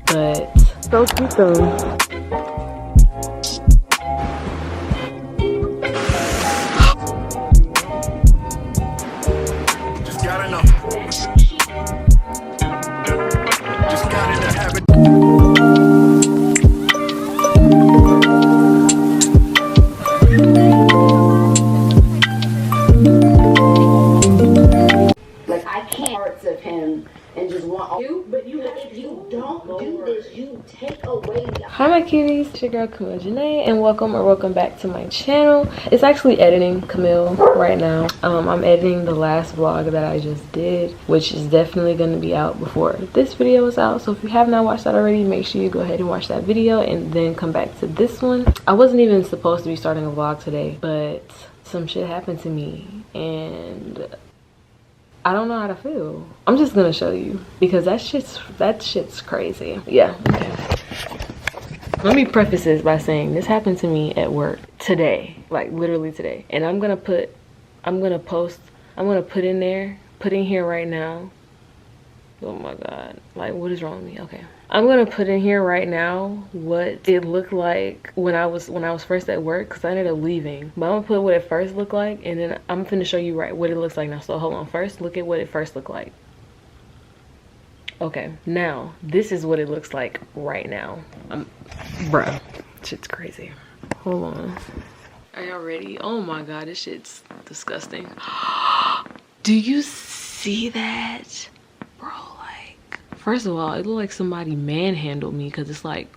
but so cute though. Hi my cuties, it's your girl Camille Janae, and welcome back to my channel. It's actually editing Camille right now. I'm editing the last vlog that I just did, which is definitely going to be out before this video is out. So if you have not watched that already, make sure you go ahead and watch that video and then come back to this one. I wasn't even supposed to be starting a vlog today, but some shit happened to me and I don't know how to feel. I'm just gonna show you because that shit's crazy. Yeah, okay. Let me preface this by saying this happened to me at work today, like literally today. And I'm gonna put in here right now. Oh my God, like what is wrong with me? Okay. I'm gonna put in here right now what it looked like when I was first at work, because I ended up leaving. But I'm gonna put what it first looked like, and then I'm finna show you what it looks like now. So hold on, first look at what it first looked like. Okay, now this is what it looks like right now. Bruh, shit's crazy. Hold on. Are y'all ready? Oh my God, this shit's disgusting. Do you see that? Bro, like, first of all, it looked like somebody manhandled me because it's like,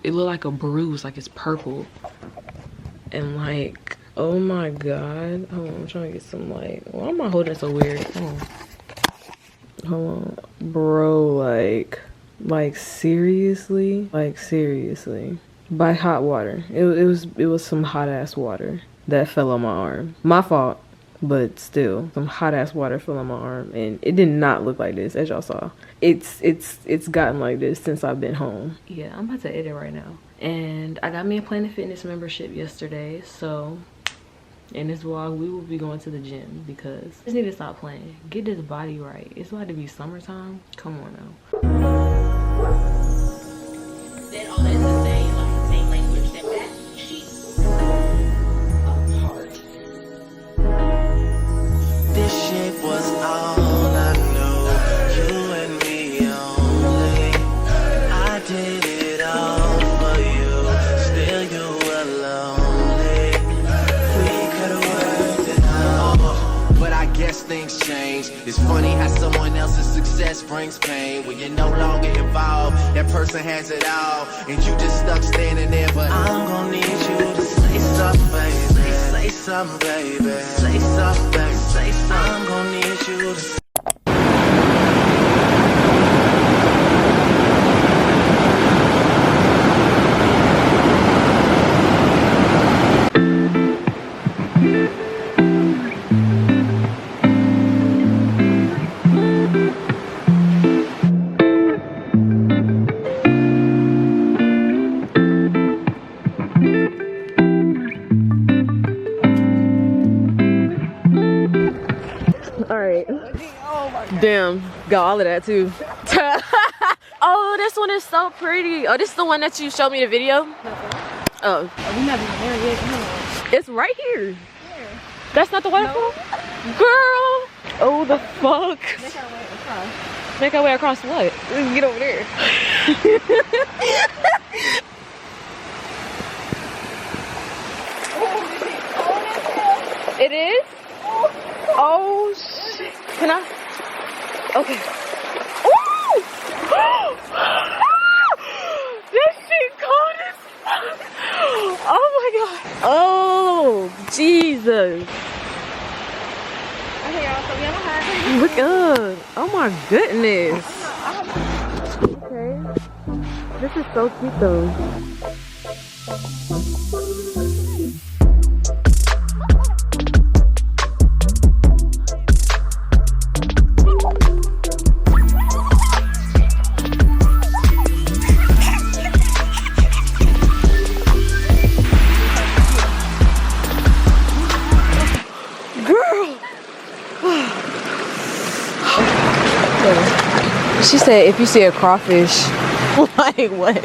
it looked like a bruise, like it's purple. And like, oh my God. Hold on, I'm trying to get some light. Why am I holding it so weird? Hold on. Bro, like seriously? Like seriously. By hot water. It was some hot ass water that fell on my arm. My fault. But still, some hot ass water fell on my arm, and it did not look like this, as y'all saw. It's gotten like this since I've been home. Yeah, I'm about to edit right now. And I got me a Planet Fitness membership yesterday, so in this vlog we will be going to the gym because I just need to stop playing. Get this body right. It's about to be summertime. Come on now. Was all I know, you and me only. I did it all for you, still you were lonely. We could've worked it out, but I guess things change. It's funny how someone else's success brings pain. When you're no longer involved, that person has it all, and you just stuck standing there. But I'm gonna need you to say something, baby. Say something, baby. Say something, baby. Say something. I'm gonna need you to Damn, got all of that too. Oh, this one is so pretty. Oh, this is the one that you showed me the video? Oh. We haven't been there yet. No. It's right here. Where? That's not the waterfall? No. Girl! Oh, the fuck? Make our way across. Make our way across what? Let's get over there. It is? Oh, shit. Can I? Okay. Ooh! That shit cold as fuck. Oh my God. Oh, Jesus. Okay, y'all, so we have a high. Look up. Oh my goodness. Okay. This is so cute though. said if you see a crawfish. Like what?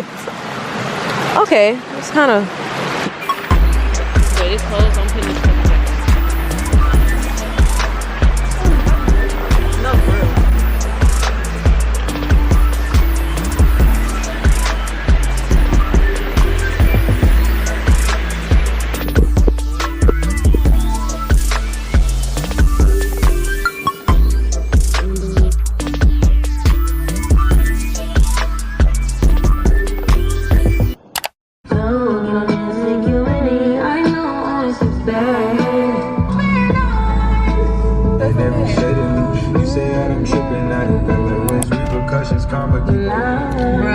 Okay, it's kind of. Wait, it's closed. I'm putting this stuff back. No, for real.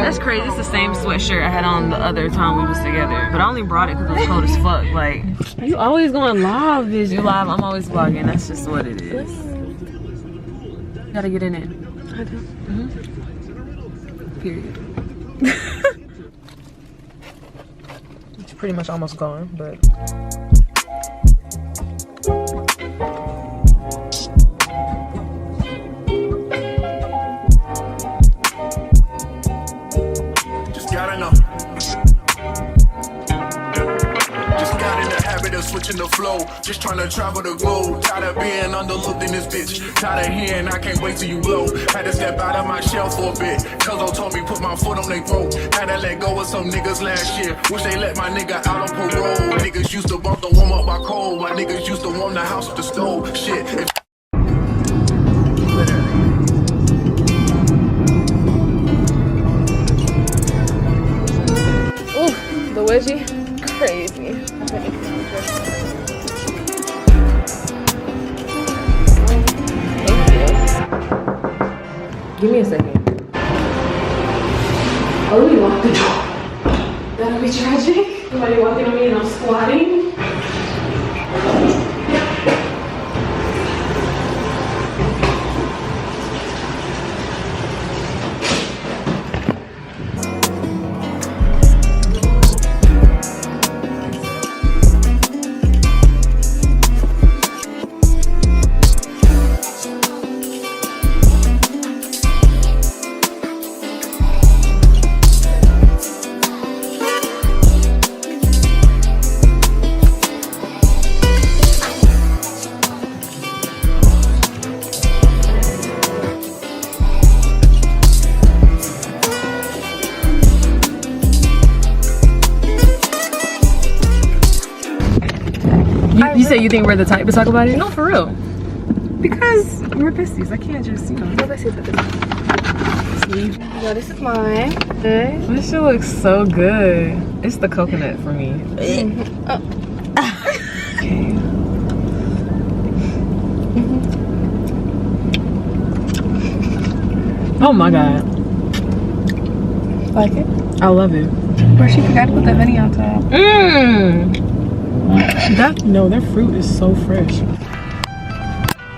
That's crazy. It's the same sweatshirt I had on the other time we was together, but I only brought it because it was cold as fuck. Like, you always going live, bitch. You live, I'm always vlogging. That's just what it is. Gotta get in it. I do. Period. It's pretty much almost gone, but. Switching the flow, just trying to travel the globe. Tired of being underlooked in this bitch. Tired of hearing I can't wait till you blow. Had to step out of my shell for a bit. Cuzzo told me put my foot on their throat. Had to let go of some niggas last year. Wish they let my nigga out on parole. Niggas used to bump the warm up by cold. My niggas used to warm the house with the stove. Shit. Ooh, the wedgie, crazy. Give me a second. Oh, let me lock the door. That'll be tragic. Somebody walking on me and I'm squatting. You say you think we're the type to talk about it? No, for real. Because we're besties. I can't just, you know. We're besties at this point. Yo, this is mine. This shit looks so good. It's the coconut for me. Okay. Oh my god. Like it? I love it. Where she forgot to put the honey on top. Mmm. No, their fruit is so fresh. I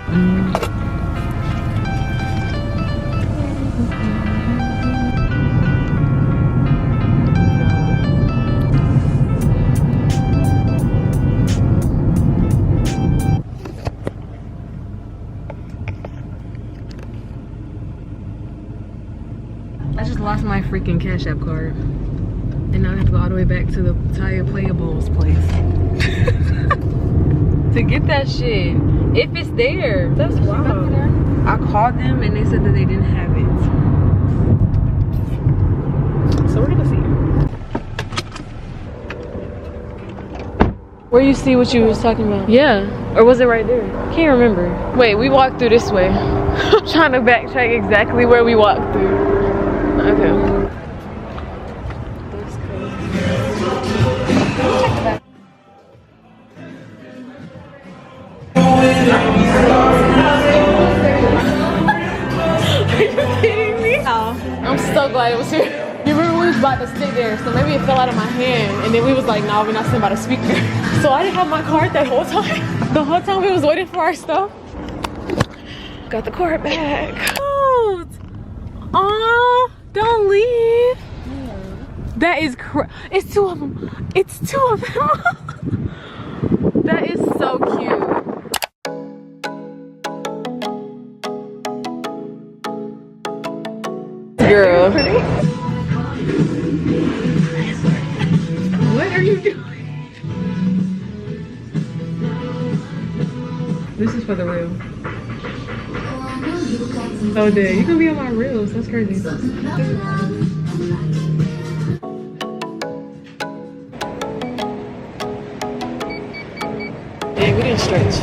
just lost my freaking Cash App card. And now I have to go all the way back to the Pitaya Playables place. To get that shit. If it's there. That's wild. I called them and they said that they didn't have it. So we're gonna see. Where you see what you was talking about? Yeah. Or was it right there? Can't remember. Wait, we walked through this way. I'm trying to backtrack exactly where we walked through. Okay. I'm so glad it was here. You remember we was about to sit there, so maybe it fell out of my hand, and then we was like, nah, we're not sitting by the speaker. So I didn't have my card that whole time. The whole time we was waiting for our stuff. Got the card back. Oh, aw, don't leave. That is it's two of them. It's two of them. That is so cute. Girl. What are you doing? This is for the real. Oh, dude, you can be on my reels. That's crazy. Yeah, we didn't stretch.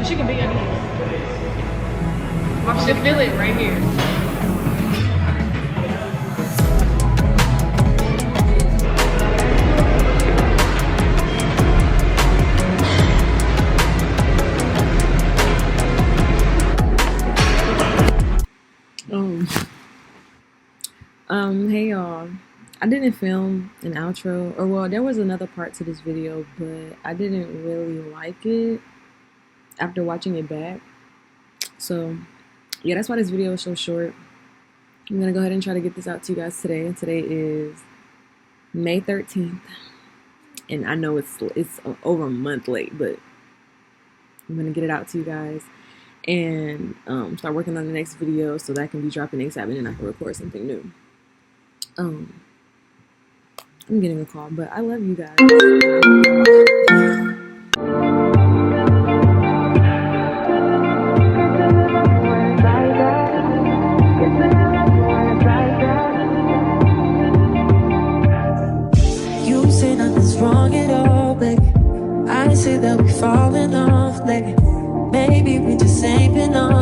She can be in here. I should feel it right here. Hey y'all. I didn't film an outro, or well, there was another part to this video, but I didn't really like it after watching it back. So yeah, that's why this video is so short. I'm gonna go ahead and try to get this out to you guys today. And today is May 13th, and I know it's over a month late, but I'm gonna get it out to you guys and start working on the next video so that I can be dropping ASAP and I can record something new. I'm getting a call, but I love you guys. You say nothing's wrong at all, baby. I say that we falling off lately. Maybe we just ain't been on.